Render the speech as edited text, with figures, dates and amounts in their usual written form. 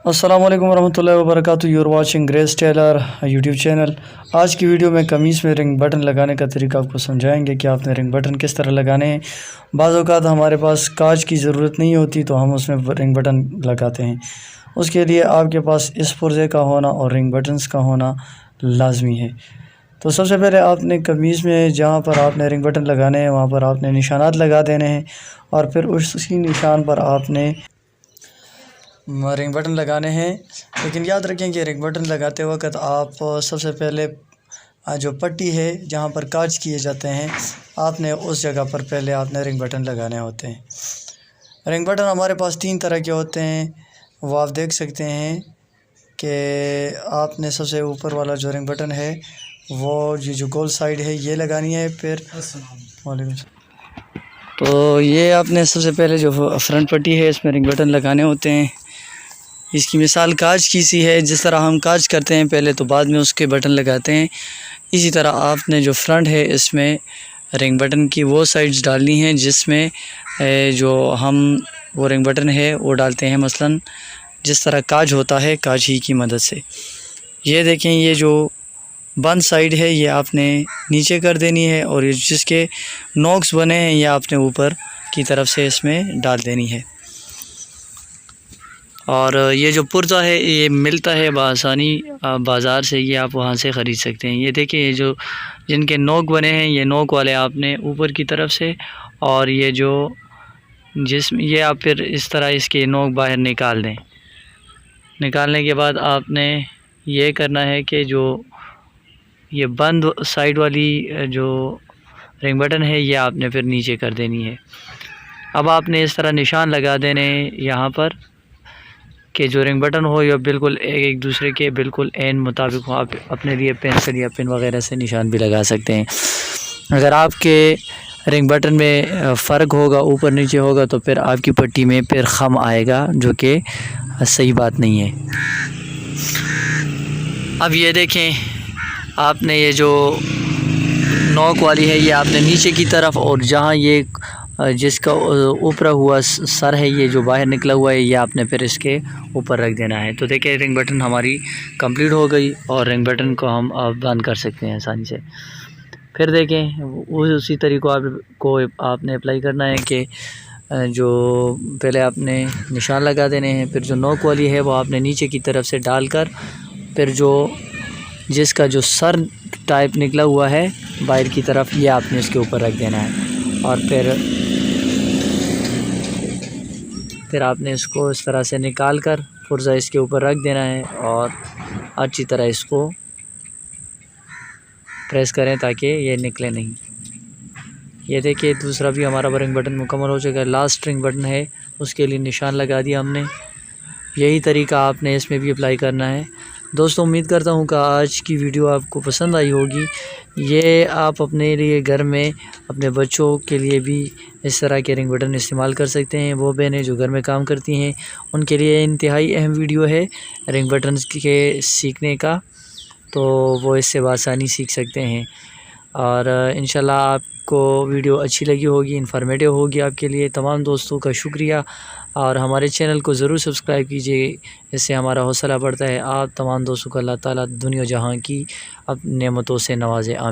अस्सलाम वालेकुम वरहमतुल्लाहि वबरकातुहू। You're watching Grace Taylor YouTube channel. आज की वीडियो में कमीज़ में रिंग बटन लगाने का तरीका आपको समझाएंगे कि आपने रिंग बटन किस तरह लगाने हैं। बाज़ औक़ात हमारे पास काज की ज़रूरत नहीं होती तो हम उसमें रिंग बटन लगाते हैं। उसके लिए आपके पास इस पुर्ज़े का होना और रिंग बटन्स का होना लाजमी है। तो सबसे पहले आपने कमीज़ में जहाँ पर आपने रिंग बटन लगाने हैं वहाँ पर आपने निशानात लगा देने हैं और फिर उसी निशान पर आपने रिंग बटन लगाने हैं। लेकिन याद रखें कि रिंग बटन लगाते वक्त आप सबसे पहले जो पट्टी है जहाँ पर काज किए जाते हैं आपने उस जगह पर पहले आपने रिंग बटन लगाने होते हैं। रिंग बटन हमारे पास 3 तरह के होते हैं, वो आप देख सकते हैं कि आपने सबसे ऊपर वाला जो रिंग बटन है वो ये जो गोल साइड है ये लगानी है। फिर तो ये आपने सबसे पहले जो फ्रंट पट्टी है इसमें रिंग बटन लगाने होते हैं। इसकी मिसाल काज की सी है, जिस तरह हम काज करते हैं पहले तो बाद में उसके बटन लगाते हैं, इसी तरह आपने जो फ्रंट है इसमें रिंग बटन की वो साइड्स डालनी है जिसमें जो हम वो रिंग बटन है वो डालते हैं। मसलन जिस तरह काज होता है काज ही की मदद से। ये देखें, ये जो बंद साइड है ये आपने नीचे कर देनी है और ये जिसके नोक्स बने हैं ये आपने ऊपर की तरफ से इसमें डाल देनी है। और ये जो पुर्ज़ा है ये मिलता है बआसानी बाज़ार से, ये आप वहाँ से ख़रीद सकते हैं। ये देखिए, ये जो जिनके नोक बने हैं ये नोक वाले आपने ऊपर की तरफ से, और ये जो ये आप फिर इस तरह इसके नोक बाहर निकाल दें। निकालने के बाद आपने ये करना है कि जो ये बंद साइड वाली जो रिंग बटन है ये आपने फिर नीचे कर देनी है। अब आपने इस तरह निशान लगा देने यहाँ पर कि जो रिंग बटन हो या बिल्कुल एक दूसरे के बिल्कुल एन मुताबिक हो। आप अपने लिए पेंसिल या पेन वगैरह से निशान भी लगा सकते हैं। अगर आपके रिंग बटन में फ़र्क होगा, ऊपर नीचे होगा, तो फिर आपकी पट्टी में फिर खम आएगा, जो कि सही बात नहीं है। अब ये देखें, आपने ये जो नोक वाली है ये आपने नीचे की तरफ, और जहाँ ये जिसका ऊपर हुआ सर है ये जो बाहर निकला हुआ है ये आपने फिर इसके ऊपर रख देना है। तो देखिए, रिंग बटन हमारी कंप्लीट हो गई और रिंग बटन को हम अब बंद कर सकते हैं आसानी से। फिर देखें, उसी तरीक़े आपको आपने अप्लाई करना है कि जो पहले आपने निशान लगा देने हैं, फिर जो नोक वाली है वो आपने नीचे की तरफ से डालकर, फिर जो जिसका जो सर टाइप निकला हुआ है बाहर की तरफ ये आपने इसके ऊपर रख देना है। और फिर आपने इसको इस तरह से निकाल कर पुर्ज़ा इसके ऊपर रख देना है और अच्छी तरह इसको प्रेस करें ताकि ये निकले नहीं। ये देखिए, दूसरा भी हमारा रिंग बटन मुकम्मल हो चुका है। लास्ट रिंग बटन है उसके लिए निशान लगा दिया हमने। यही तरीका आपने इसमें भी अप्लाई करना है। दोस्तों, उम्मीद करता हूँ कि आज की वीडियो आपको पसंद आई होगी। ये आप अपने लिए घर में अपने बच्चों के लिए भी इस तरह के रिंग बटन इस्तेमाल कर सकते हैं। वो बहनें जो घर में काम करती हैं उनके लिए इंतहाई अहम वीडियो है रिंग बटन के सीखने का, तो वो इससे बआसानी सीख सकते हैं। और इंशाल्लाह आपको वीडियो अच्छी लगी होगी, इन्फॉर्मेटिव होगी आपके लिए। तमाम दोस्तों का शुक्रिया, और हमारे चैनल को ज़रूर सब्सक्राइब कीजिए, इससे हमारा हौसला बढ़ता है। आप तमाम दोस्तों को अल्लाह ताला दुनिया जहां की अब नेमतों से नवाज़े। आमीन।